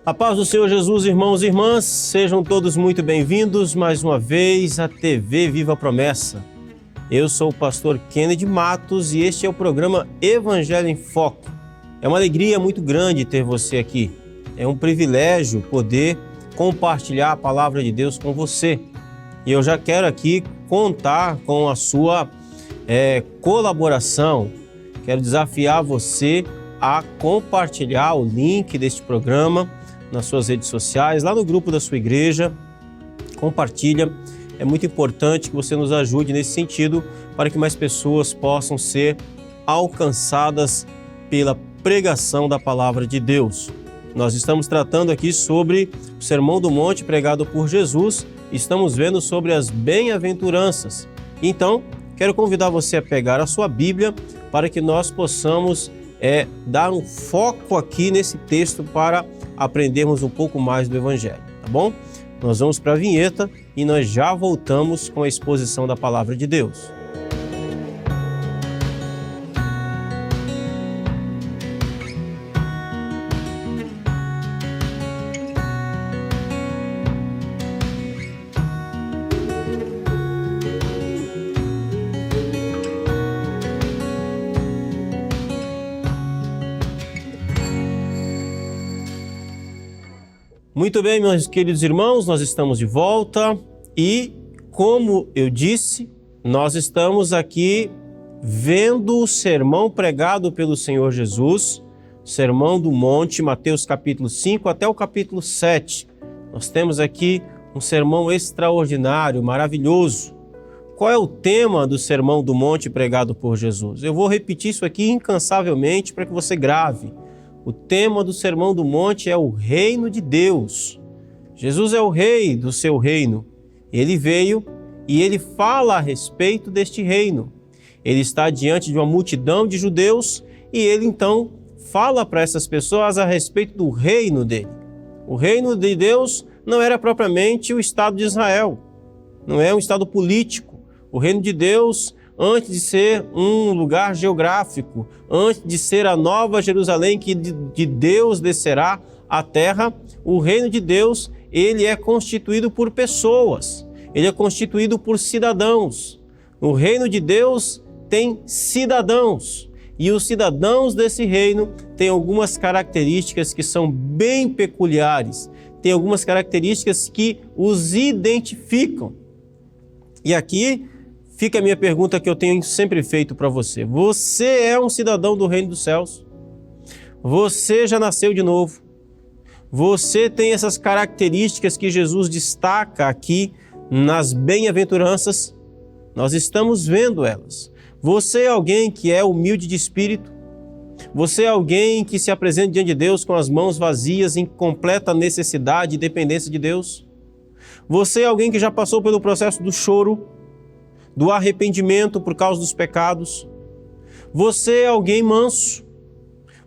A paz do Senhor Jesus, irmãos e irmãs, sejam todos muito bem-vindos mais uma vez à TV Viva a Promessa. Eu sou o pastor Kennedy Matos e este é o programa Evangelho em Foco. É uma alegria muito grande ter você aqui. É um privilégio poder compartilhar a palavra de Deus com você. E eu já quero aqui contar com a sua colaboração. Quero desafiar você a compartilhar o link deste programa nas suas redes sociais, lá no grupo da sua igreja. Compartilha. É muito importante que você nos ajude nesse sentido para que mais pessoas possam ser alcançadas pela pregação da palavra de Deus. Nós estamos tratando aqui sobre o Sermão do Monte pregado por Jesus. Estamos vendo sobre as bem-aventuranças. Então, quero convidar você a pegar a sua Bíblia para que nós possamos dar um foco aqui nesse texto para aprendermos um pouco mais do Evangelho, tá bom? Nós vamos para a vinheta e nós já voltamos com a exposição da palavra de Deus. Muito bem, meus queridos irmãos, nós estamos de volta e, como eu disse, nós estamos aqui vendo o sermão pregado pelo Senhor Jesus, Sermão do Monte, Mateus capítulo 5 até o capítulo 7. Nós temos aqui um sermão extraordinário, maravilhoso. Qual é o tema do Sermão do Monte pregado por Jesus? Eu vou repetir isso aqui incansavelmente para que você grave. O tema do Sermão do Monte é o reino de Deus. Jesus é o rei do seu reino. Ele veio e ele fala a respeito deste reino. Ele está diante de uma multidão de judeus e ele então fala para essas pessoas a respeito do reino dele. O reino de Deus não era propriamente o Estado de Israel, não é um Estado político. O reino de Deus, antes de ser um lugar geográfico, antes de ser a nova Jerusalém que de Deus descerá à terra, o reino de Deus, ele é constituído por pessoas, ele é constituído por cidadãos. O reino de Deus tem cidadãos, e os cidadãos desse reino têm algumas características que são bem peculiares, tem algumas características que os identificam. E aqui fica a minha pergunta que eu tenho sempre feito para você. Você é um cidadão do reino dos céus? Você já nasceu de novo? Você tem essas características que Jesus destaca aqui nas bem-aventuranças? Nós estamos vendo elas. Você é alguém que é humilde de espírito? Você é alguém que se apresenta diante de Deus com as mãos vazias, em completa necessidade e dependência de Deus? Você é alguém que já passou pelo processo do choro, do arrependimento por causa dos pecados? Você é alguém manso?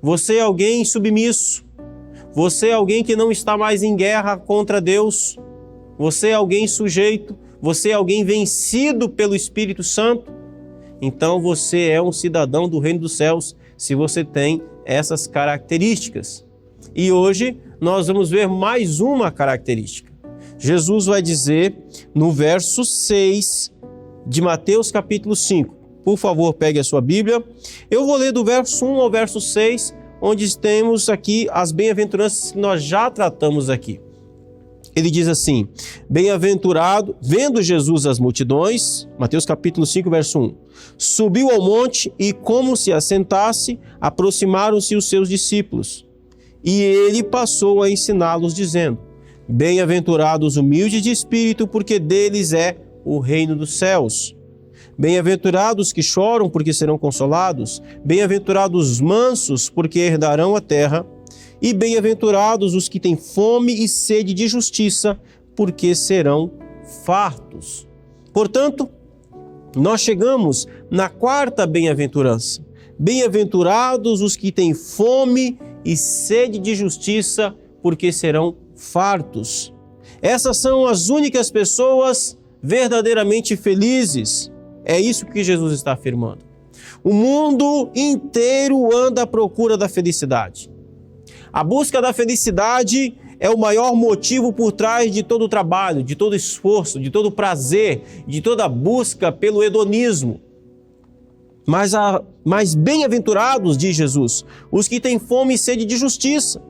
Você é alguém submisso? Você é alguém que não está mais em guerra contra Deus? Você é alguém sujeito? Você é alguém vencido pelo Espírito Santo? Então você é um cidadão do reino dos céus, se você tem essas características. E hoje nós vamos ver mais uma característica. Jesus vai dizer no verso 6 de Mateus capítulo 5. Por favor, pegue a sua Bíblia. Eu vou ler do verso 1 ao verso 6, onde temos aqui as bem-aventuranças que nós já tratamos aqui. Ele diz assim: bem-aventurado, vendo Jesus as multidões, Mateus capítulo 5, verso 1, subiu ao monte e, como se assentasse, aproximaram-se os seus discípulos. E ele passou a ensiná-los, dizendo: bem-aventurados os humildes de espírito, porque deles é o reino dos céus. Bem-aventurados que choram, porque serão consolados. Bem-aventurados os mansos, porque herdarão a terra. E bem-aventurados os que têm fome e sede de justiça, porque serão fartos. Portanto, nós chegamos na quarta bem-aventurança. Bem-aventurados os que têm fome e sede de justiça, porque serão fartos. Essas são as únicas pessoas verdadeiramente felizes. É isso que Jesus está afirmando. O mundo inteiro anda à procura da felicidade. A busca da felicidade é o maior motivo por trás de todo o trabalho, de todo o esforço, de todo o prazer, de toda a busca pelo hedonismo. Mas bem-aventurados, diz Jesus, os que têm fome e sede de justiça.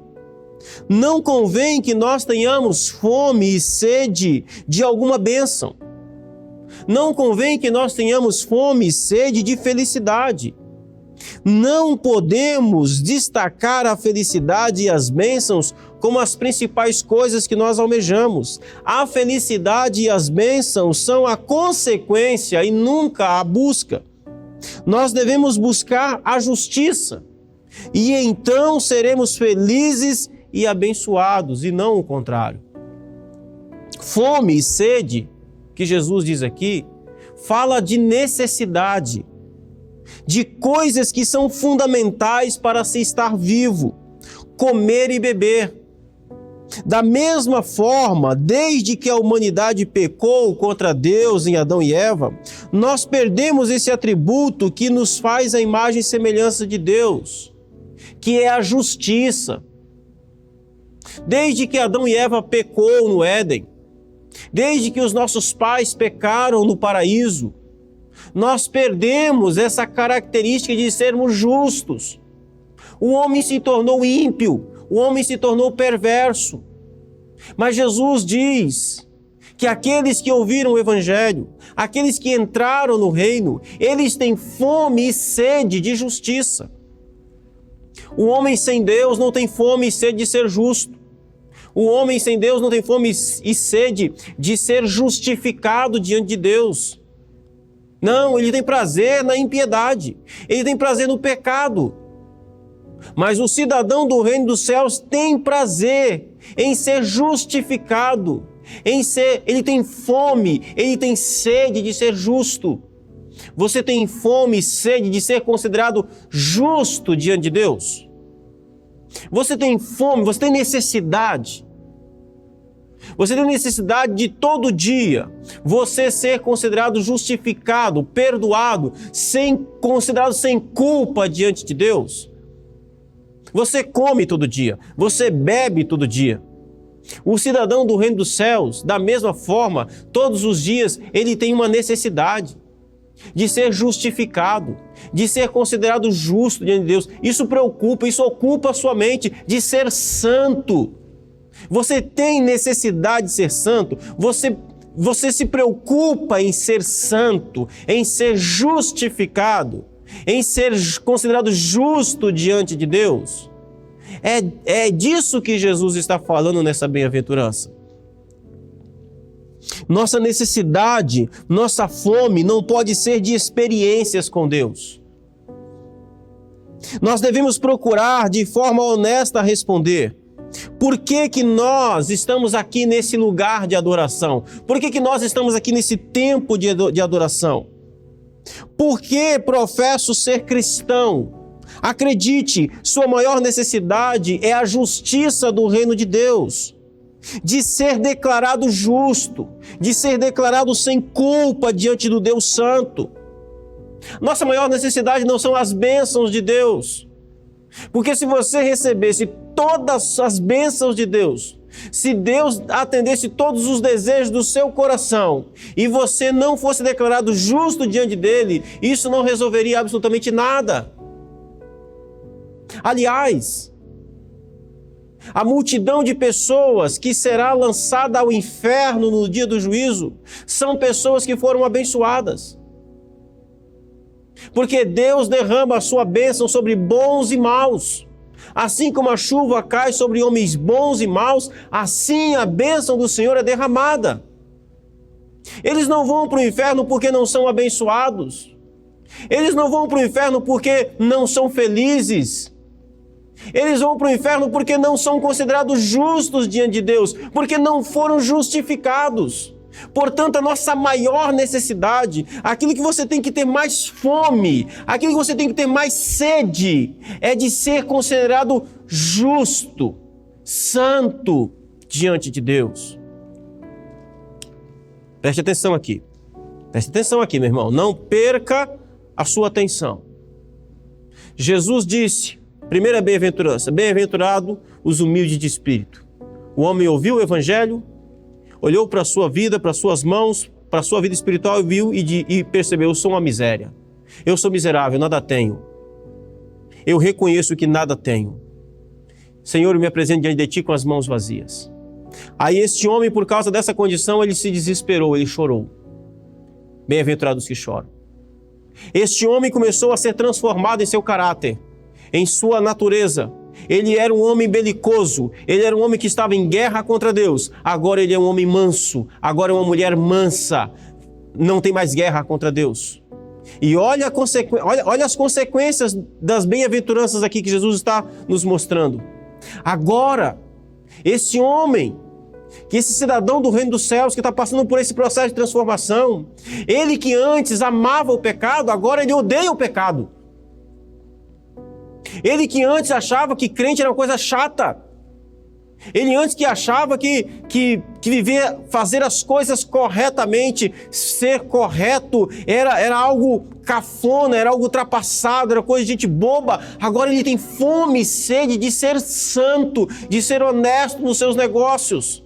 Não convém que nós tenhamos fome e sede de alguma bênção. Não convém que nós tenhamos fome e sede de felicidade. Não podemos destacar a felicidade e as bênçãos como as principais coisas que nós almejamos. A felicidade e as bênçãos são a consequência e nunca a busca. Nós devemos buscar a justiça e então seremos felizes e abençoados, e não o contrário. Fome e sede, que Jesus diz aqui, fala de necessidade, de coisas que são fundamentais para se estar vivo, comer e beber. Da mesma forma, desde que a humanidade pecou contra Deus em Adão e Eva, nós perdemos esse atributo que nos faz a imagem e semelhança de Deus, que é a justiça. Desde que Adão e Eva pecou no Éden, desde que os nossos pais pecaram no paraíso, nós perdemos essa característica de sermos justos. O homem se tornou ímpio, o homem se tornou perverso. Mas Jesus diz que aqueles que ouviram o Evangelho, aqueles que entraram no reino, eles têm fome e sede de justiça. O homem sem Deus não tem fome e sede de ser justo. O homem sem Deus não tem fome e sede de ser justificado diante de Deus. Não, ele tem prazer na impiedade, ele tem prazer no pecado. Mas o cidadão do reino dos céus tem prazer em ser justificado, ele tem fome, ele tem sede de ser justo. Você tem fome e sede de ser considerado justo diante de Deus? Você tem fome, você tem necessidade. Você tem necessidade de todo dia você ser considerado justificado, perdoado, considerado sem culpa diante de Deus? Você come todo dia, você bebe todo dia. O cidadão do reino dos céus, da mesma forma, todos os dias, ele tem uma necessidade de ser justificado, de ser considerado justo diante de Deus. Isso preocupa, isso ocupa a sua mente, de ser santo. Você tem necessidade de ser santo, você se preocupa em ser santo, em ser justificado, em ser considerado justo diante de Deus. É disso que Jesus está falando nessa bem-aventurança. Nossa necessidade, nossa fome não pode ser de experiências com Deus. Nós devemos procurar de forma honesta responder: por que nós estamos aqui nesse lugar de adoração? Por que nós estamos aqui nesse tempo de adoração? Por que professo ser cristão? Acredite, sua maior necessidade é a justiça do reino de Deus, de ser declarado justo, de ser declarado sem culpa diante do Deus Santo. Nossa maior necessidade não são as bênçãos de Deus, porque se você recebesse todas as bênçãos de Deus, se Deus atendesse todos os desejos do seu coração e você não fosse declarado justo diante dele, isso não resolveria absolutamente nada. Aliás, a multidão de pessoas que será lançada ao inferno no dia do juízo são pessoas que foram abençoadas. Porque Deus derrama a sua bênção sobre bons e maus. Assim como a chuva cai sobre homens bons e maus, assim a bênção do Senhor é derramada. Eles não vão para o inferno porque não são abençoados. Eles não vão para o inferno porque não são felizes. Eles vão para o inferno porque não são considerados justos diante de Deus, porque não foram justificados. Portanto, a nossa maior necessidade, aquilo que você tem que ter mais fome, aquilo que você tem que ter mais sede, é de ser considerado justo, santo diante de Deus. Preste atenção aqui. Preste atenção aqui, meu irmão. Não perca a sua atenção. Jesus disse, primeira bem-aventurança, bem-aventurado os humildes de espírito, O homem ouviu o evangelho, olhou para a sua vida, para as suas mãos, para a sua vida espiritual e viu e percebeu: eu sou uma miséria. Eu sou miserável, nada tenho. Eu reconheço que nada tenho. Senhor, eu me apresento diante de Ti com as mãos vazias. Aí este homem, por causa dessa condição, ele se desesperou, ele chorou. Bem-aventurados que choram. Este homem começou a ser transformado em seu caráter, em sua natureza. Ele era um homem belicoso, ele era um homem que estava em guerra contra Deus. Agora ele é um homem manso, agora é uma mulher mansa. Não tem mais guerra contra Deus. E olha as consequências das bem-aventuranças aqui que Jesus está nos mostrando. Agora, esse homem, que esse cidadão do reino dos céus que está passando por esse processo de transformação, ele que antes amava o pecado, agora ele odeia o pecado. Ele que antes achava que crente era uma coisa chata. Ele antes que achava que viver, fazer as coisas corretamente, ser correto, era algo cafona, era algo ultrapassado, era coisa de gente boba. Agora ele tem fome e sede de ser santo, de ser honesto nos seus negócios,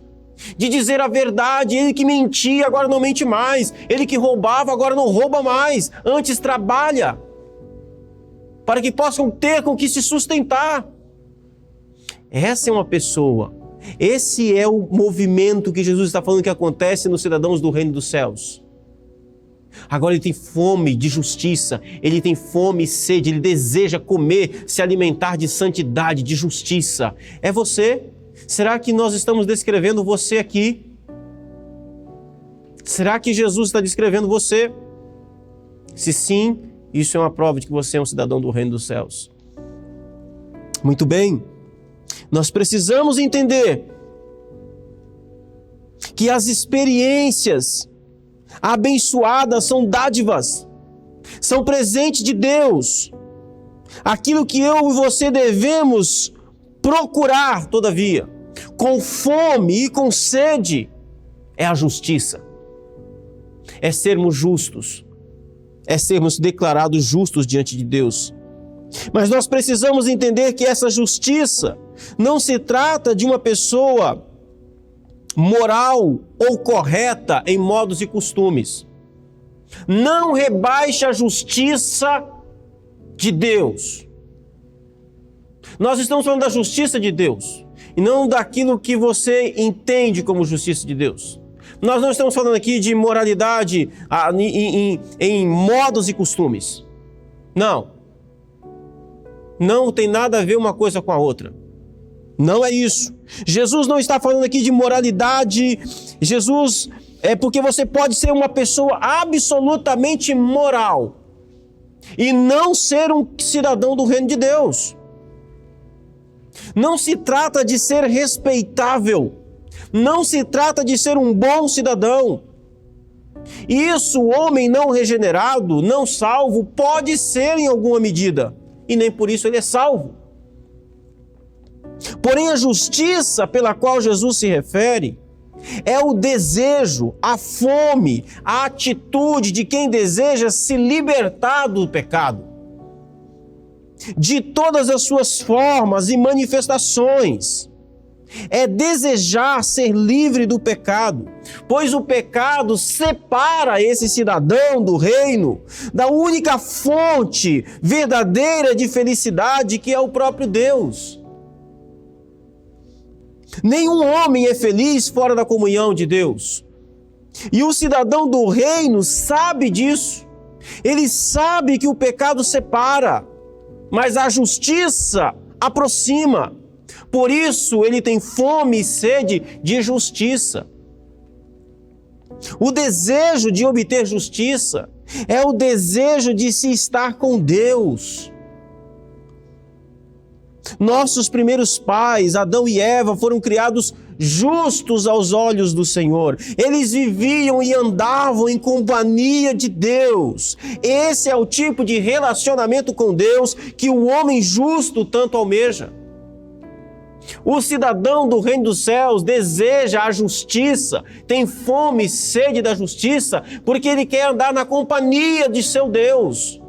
de dizer a verdade. Ele que mentia, agora não mente mais. Ele que roubava, agora não rouba mais. Antes trabalha, para que possam ter com que se sustentar. Essa é uma pessoa. Esse é o movimento que Jesus está falando que acontece nos cidadãos do reino dos céus. Agora ele tem fome de justiça, ele tem fome e sede, ele deseja comer, se alimentar de santidade, de justiça. É você? Será que nós estamos descrevendo você aqui? Será que Jesus está descrevendo você? Se sim, isso é uma prova de que você é um cidadão do reino dos céus. Muito bem. Nós precisamos entender que as experiências abençoadas são dádivas, são presentes de Deus. Aquilo que eu e você devemos procurar, todavia, com fome e com sede, é a justiça. É sermos justos, é sermos declarados justos diante de Deus. Mas nós precisamos entender que essa justiça não se trata de uma pessoa moral ou correta em modos e costumes. Não rebaixe a justiça de Deus. Nós estamos falando da justiça de Deus e não daquilo que você entende como justiça de Deus. Nós não estamos falando aqui de moralidade em modos e costumes. Não. Não tem nada a ver uma coisa com a outra. Não é isso. Jesus não está falando aqui de moralidade. Jesus é porque você pode ser uma pessoa absolutamente moral e não ser um cidadão do reino de Deus. Não se trata de ser respeitável. Não se trata de ser um bom cidadão. Isso, o homem não regenerado, não salvo, pode ser em alguma medida. E nem por isso ele é salvo. Porém, a justiça pela qual Jesus se refere é o desejo, a fome, a atitude de quem deseja se libertar do pecado, de todas as suas formas e manifestações. É desejar ser livre do pecado, pois o pecado separa esse cidadão do reino da única fonte verdadeira de felicidade, que é o próprio Deus. Nenhum homem é feliz fora da comunhão de Deus. E o cidadão do reino sabe disso. Ele sabe que o pecado separa, mas a justiça aproxima. Por isso ele tem fome e sede de justiça. O desejo de obter justiça é o desejo de se estar com Deus. Nossos primeiros pais, Adão e Eva, foram criados justos aos olhos do Senhor. Eles viviam e andavam em companhia de Deus. Esse é o tipo de relacionamento com Deus que o homem justo tanto almeja. O cidadão do reino dos céus deseja a justiça, tem fome e sede da justiça, porque ele quer andar na companhia de seu Deus.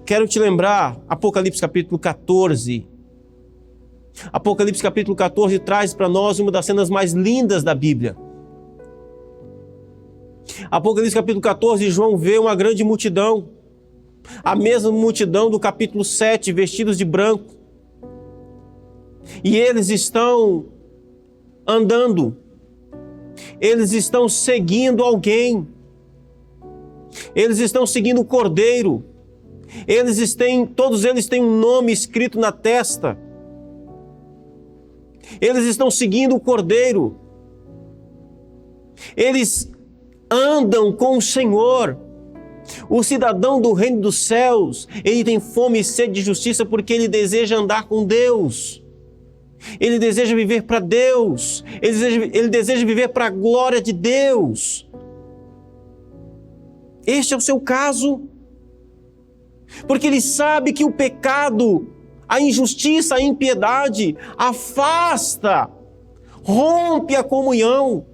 Quero te lembrar, Apocalipse capítulo 14, Apocalipse capítulo 14 traz para nós uma das cenas mais lindas da Bíblia. Apocalipse capítulo 14, João vê uma grande multidão, a mesma multidão do capítulo 7, vestidos de branco. E eles estão andando, eles estão seguindo alguém, eles estão seguindo o Cordeiro, todos eles têm um nome escrito na testa, eles estão seguindo o Cordeiro, eles andam com o Senhor. O cidadão do reino dos céus, ele tem fome e sede de justiça porque ele deseja andar com Deus. Ele deseja viver para Deus. Ele deseja viver para a glória de Deus. Este é o seu caso. Porque ele sabe que o pecado, a injustiça, a impiedade afasta, rompe a comunhão,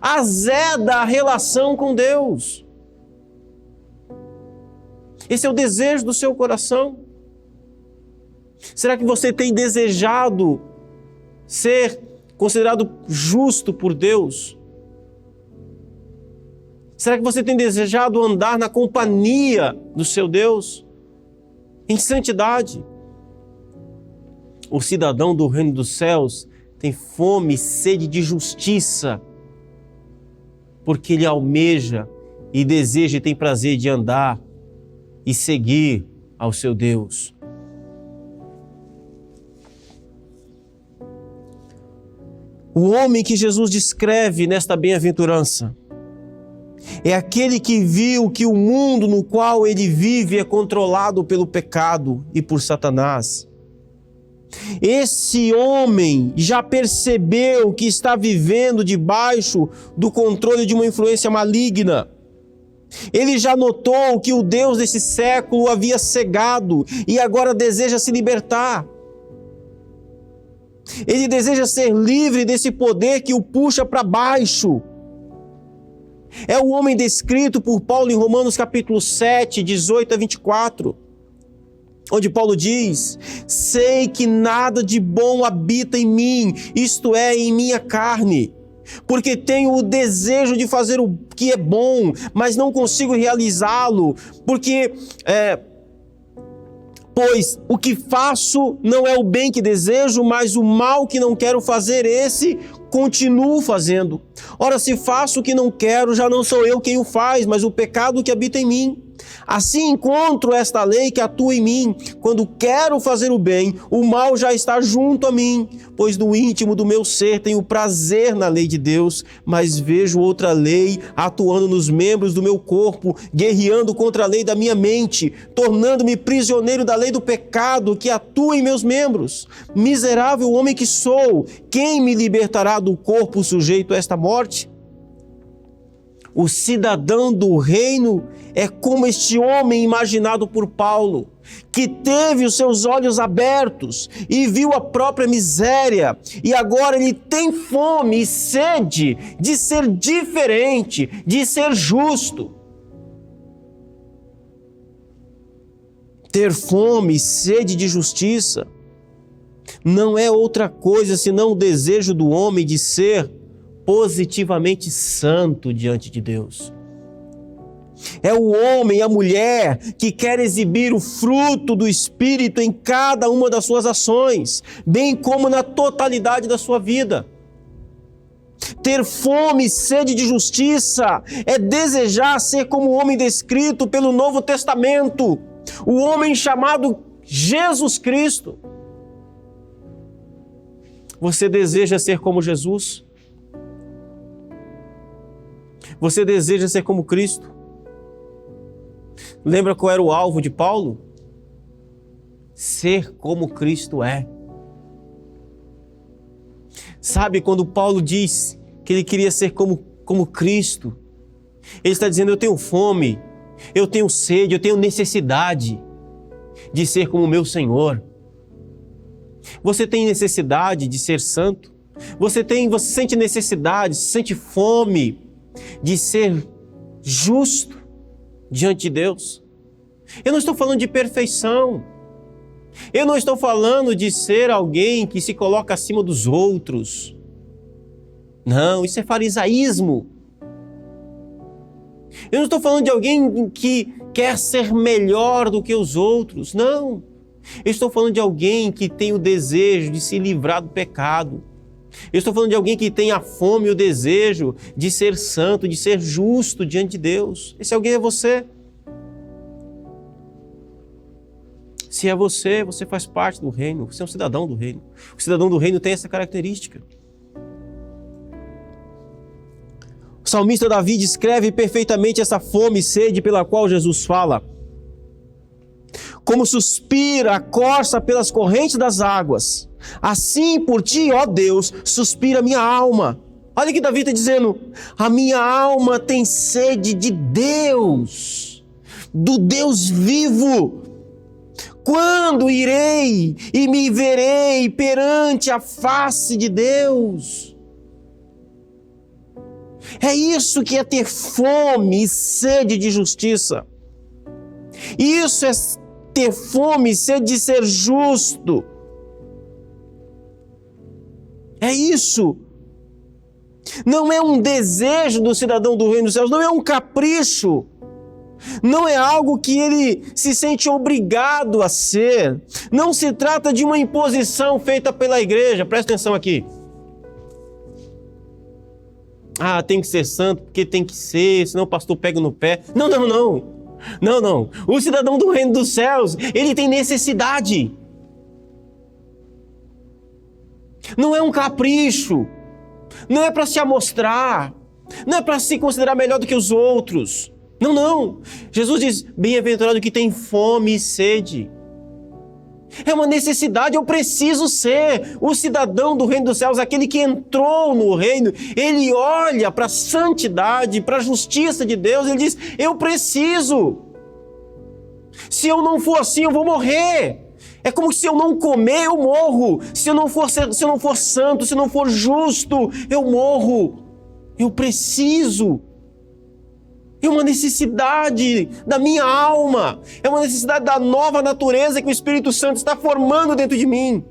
azeda a relação com Deus. Esse é o desejo do seu coração. Será que você tem desejado ser considerado justo por Deus? Será que você tem desejado andar na companhia do seu Deus em santidade? O cidadão do reino dos céus tem fome e sede de justiça, porque ele almeja e deseja e tem prazer de andar e seguir ao seu Deus. O homem que Jesus descreve nesta bem-aventurança é aquele que viu que o mundo no qual ele vive é controlado pelo pecado e por Satanás. Esse homem já percebeu que está vivendo debaixo do controle de uma influência maligna. Ele já notou que o Deus desse século o havia cegado e agora deseja se libertar. Ele deseja ser livre desse poder que o puxa para baixo. É o homem descrito por Paulo em Romanos capítulo 7, 18 a 24, onde Paulo diz: sei que nada de bom habita em mim, isto é, em minha carne, porque tenho o desejo de fazer o que é bom, mas não consigo realizá-lo, pois o que faço não é o bem que desejo, mas o mal que não quero fazer, esse continuo fazendo. Ora, se faço o que não quero, já não sou eu quem o faz, mas o pecado que habita em mim. Assim encontro esta lei que atua em mim. Quando quero fazer o bem, o mal já está junto a mim, pois no íntimo do meu ser tenho prazer na lei de Deus, mas vejo outra lei atuando nos membros do meu corpo, guerreando contra a lei da minha mente, tornando-me prisioneiro da lei do pecado que atua em meus membros. Miserável homem que sou, quem me libertará do corpo sujeito a esta morte? O cidadão do reino é como este homem imaginado por Paulo, que teve os seus olhos abertos e viu a própria miséria, e agora ele tem fome e sede de ser diferente, de ser justo. Ter fome e sede de justiça não é outra coisa senão o desejo do homem de ser positivamente santo diante de Deus. É o homem e a mulher que quer exibir o fruto do Espírito em cada uma das suas ações, bem como na totalidade da sua vida. Ter fome e sede de justiça é desejar ser como o homem descrito pelo Novo Testamento, o homem chamado Jesus Cristo. Você deseja ser como Jesus? Você deseja ser como Cristo? Lembra qual era o alvo de Paulo? Ser como Cristo é. Sabe, quando Paulo diz que ele queria ser como Cristo, ele está dizendo: eu tenho fome, eu tenho sede, eu tenho necessidade de ser como o meu Senhor. Você tem necessidade de ser santo? Você sente necessidade, sente fome de ser justo diante de Deus? Eu não estou falando de perfeição. Eu não estou falando de ser alguém que se coloca acima dos outros. Não, isso é farisaísmo. Eu não estou falando de alguém que quer ser melhor do que os outros. Não. Eu estou falando de alguém que tem o desejo de se livrar do pecado. Eu estou falando de alguém que tem a fome e o desejo de ser santo, de ser justo diante de Deus. Esse alguém é você. Se é você, você faz parte do reino, você é um cidadão do reino. O cidadão do reino tem essa característica. O salmista Davi descreve perfeitamente essa fome e sede pela qual Jesus fala. Como suspira a corça pelas correntes das águas, assim por ti, ó Deus, suspira minha alma. Olha o que Davi está dizendo. A minha alma tem sede de Deus, do Deus vivo. Quando irei e me verei perante a face de Deus? É isso que é ter fome e sede de justiça. Isso é ter fome e sede de ser justo. É isso. Não é um desejo do cidadão do reino dos céus, não é um capricho. Não é algo que ele se sente obrigado a ser. Não se trata de uma imposição feita pela igreja. Presta atenção aqui. Ah, tem que ser santo porque tem que ser, senão o pastor pega no pé. Não, não, não. Não, não. O cidadão do reino dos céus, ele tem necessidade. Não é um capricho. Não é para se amostrar. Não é para se considerar melhor do que os outros. Não, não. Jesus diz, bem-aventurado que tem fome e sede. É uma necessidade, eu preciso ser o cidadão do reino dos céus, aquele que entrou no reino. Ele olha para a santidade, para a justiça de Deus, ele diz, eu preciso. Se eu não for assim, eu vou morrer. É como se eu não comer, eu morro. Se eu não for santo, se eu não for justo, eu morro. Eu preciso. É uma necessidade da minha alma. É uma necessidade da nova natureza que o Espírito Santo está formando dentro de mim.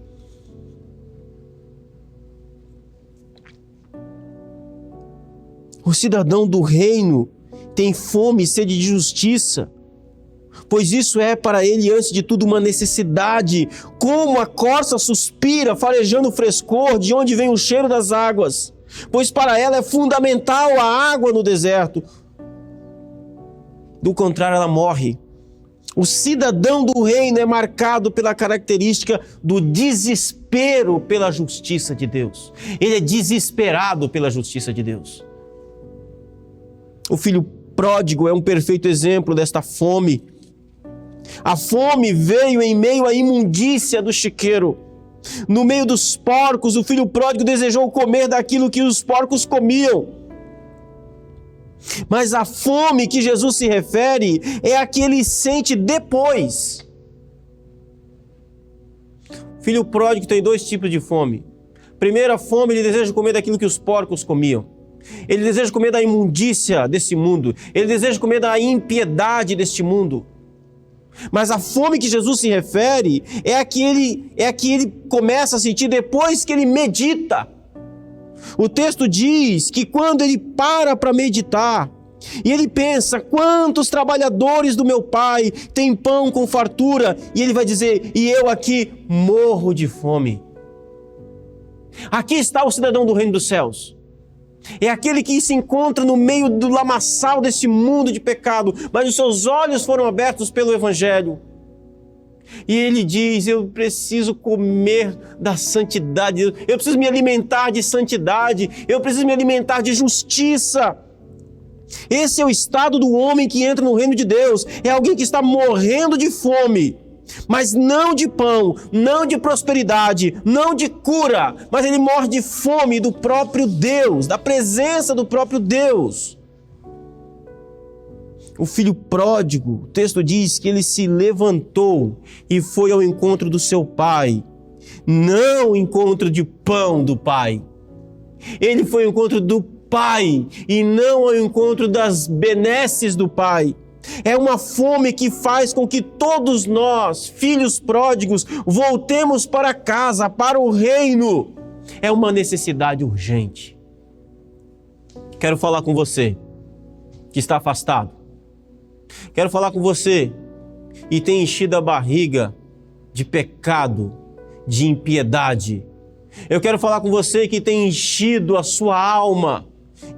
O cidadão do reino tem fome e sede de justiça, pois isso é para ele, antes de tudo, uma necessidade. Como a corça suspira, farejando o frescor, de onde vem o cheiro das águas, pois para ela é fundamental a água no deserto. Do contrário, ela morre. O cidadão do reino é marcado pela característica do desespero pela justiça de Deus. Ele é desesperado pela justiça de Deus. O filho pródigo é um perfeito exemplo desta fome. A fome veio em meio à imundícia do chiqueiro. No meio dos porcos, o filho pródigo desejou comer daquilo que os porcos comiam. Mas a fome que Jesus se refere é a que ele sente depois. O filho pródigo tem dois tipos de fome. Primeira fome, ele deseja comer daquilo que os porcos comiam. Ele deseja comer da imundícia desse mundo. Ele deseja comer da impiedade deste mundo. Mas a fome que Jesus se refere é a que ele começa a sentir depois que ele medita. O texto diz que quando ele para meditar, e ele pensa, quantos trabalhadores do meu pai têm pão com fartura, e ele vai dizer, e eu aqui morro de fome. Aqui está o cidadão do reino dos céus. É aquele que se encontra no meio do lamaçal desse mundo de pecado, mas os seus olhos foram abertos pelo Evangelho. E ele diz, eu preciso comer da santidade, eu preciso me alimentar de santidade, eu preciso me alimentar de justiça. Esse é o estado do homem que entra no reino de Deus. É alguém que está morrendo de fome, mas não de pão, não de prosperidade, não de cura, mas ele morre de fome do próprio Deus, da presença do próprio Deus. O filho pródigo, o texto diz que ele se levantou e foi ao encontro do seu pai, não ao encontro de pão do pai. Ele foi ao encontro do pai e não ao encontro das benesses do pai. É uma fome que faz com que todos nós, filhos pródigos, voltemos para casa, para o reino. É uma necessidade urgente. Quero falar com você que está afastado. Quero falar com você e tem enchido a barriga de pecado, de impiedade. Eu quero falar com você que tem enchido a sua alma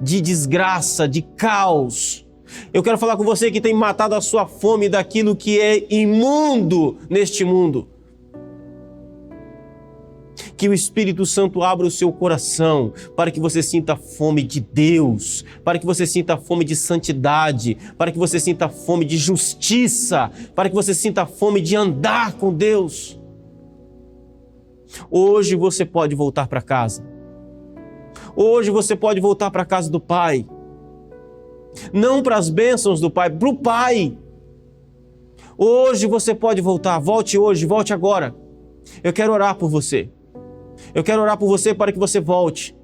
de desgraça, de caos. Eu quero falar com você que tem matado a sua fome daquilo que é imundo neste mundo. Que o Espírito Santo abra o seu coração para que você sinta fome de Deus, para que você sinta fome de santidade, para que você sinta fome de justiça, para que você sinta fome de andar com Deus. Hoje você pode voltar para casa. Hoje você pode voltar para a casa do Pai. Não para as bênçãos do Pai, para o Pai. Hoje você pode voltar. Volte hoje, volte agora. Eu quero orar por você. Eu quero orar por você para que você volte.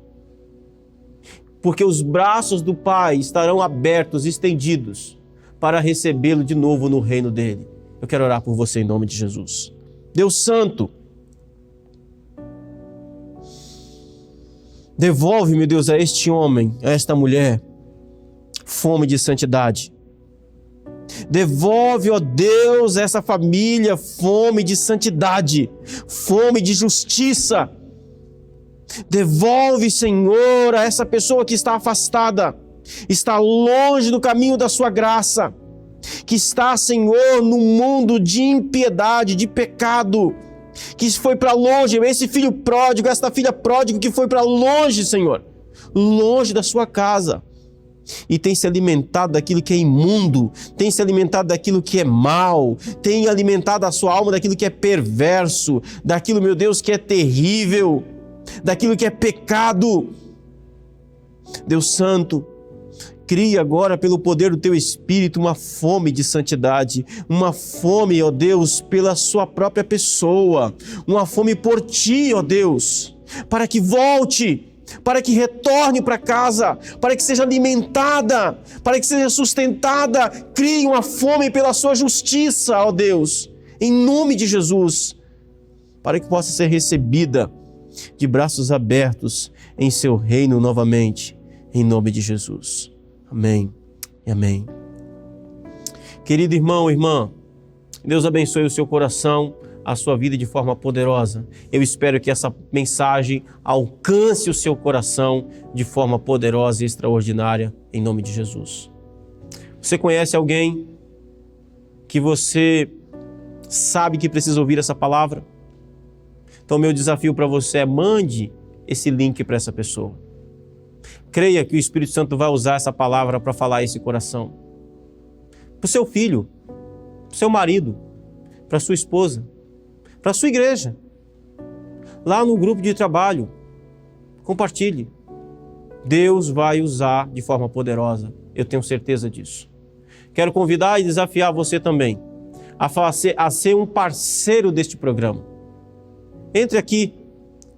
Porque os braços do Pai estarão abertos, estendidos, para recebê-lo de novo no reino dele. Eu quero orar por você em nome de Jesus. Deus Santo, devolve, meu Deus, a este homem, a esta mulher, fome de santidade. Devolve, ó Deus, a essa família fome de santidade, fome de justiça. Devolve, Senhor, a essa pessoa que está afastada, está longe do caminho da sua graça, que está, Senhor, no mundo de impiedade, de pecado, que foi para longe, esse filho pródigo, esta filha pródiga que foi para longe, Senhor, longe da sua casa, e tem se alimentado daquilo que é imundo, tem se alimentado daquilo que é mal, tem alimentado a sua alma daquilo que é perverso, daquilo, meu Deus, que é terrível, daquilo que é pecado. Deus Santo, cria agora pelo poder do Teu Espírito uma fome de santidade, uma fome, ó Deus, pela Sua própria pessoa, uma fome por Ti, ó Deus, para que volte, para que retorne para casa, para que seja alimentada, para que seja sustentada. Crie uma fome pela Sua justiça, ó Deus, em nome de Jesus, para que possa ser recebida de braços abertos em Seu reino novamente, em nome de Jesus. Amém e amém. Querido irmão, irmã, Deus abençoe o seu coração, a sua vida de forma poderosa. Eu espero que essa mensagem alcance o seu coração de forma poderosa e extraordinária, em nome de Jesus. Você conhece alguém que você sabe que precisa ouvir essa palavra? Então, meu desafio para você é: mande esse link para essa pessoa. Creia que o Espírito Santo vai usar essa palavra para falar esse coração. Para o seu filho, para o seu marido, para a sua esposa, para a sua igreja. Lá no grupo de trabalho, compartilhe. Deus vai usar de forma poderosa, eu tenho certeza disso. Quero convidar e desafiar você também a ser um parceiro deste programa. Entre aqui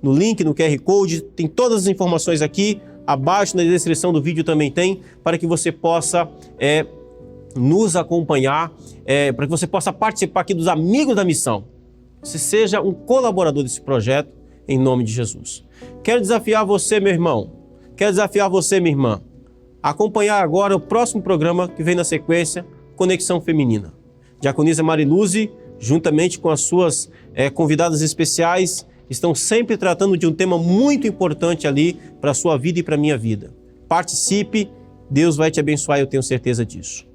no link, no QR Code, tem todas as informações aqui, abaixo na descrição do vídeo também tem, para que você possa nos acompanhar, para que você possa participar aqui dos Amigos da Missão. Você seja um colaborador desse projeto, em nome de Jesus. Quero desafiar você, meu irmão, quero desafiar você, minha irmã, a acompanhar agora o próximo programa que vem na sequência, Conexão Feminina. Diaconisa Mariluze, juntamente com as suas convidadas especiais, estão sempre tratando de um tema muito importante ali para a sua vida e para a minha vida. Participe, Deus vai te abençoar, eu tenho certeza disso.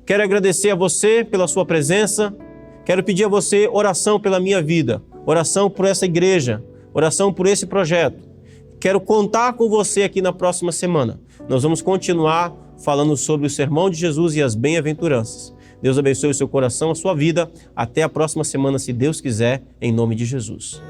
Quero agradecer a você pela sua presença, quero pedir a você oração pela minha vida, oração por essa igreja, oração por esse projeto. Quero contar com você aqui na próxima semana. Nós vamos continuar falando sobre o sermão de Jesus e as bem-aventuranças. Deus abençoe o seu coração, a sua vida. Até a próxima semana, se Deus quiser, em nome de Jesus.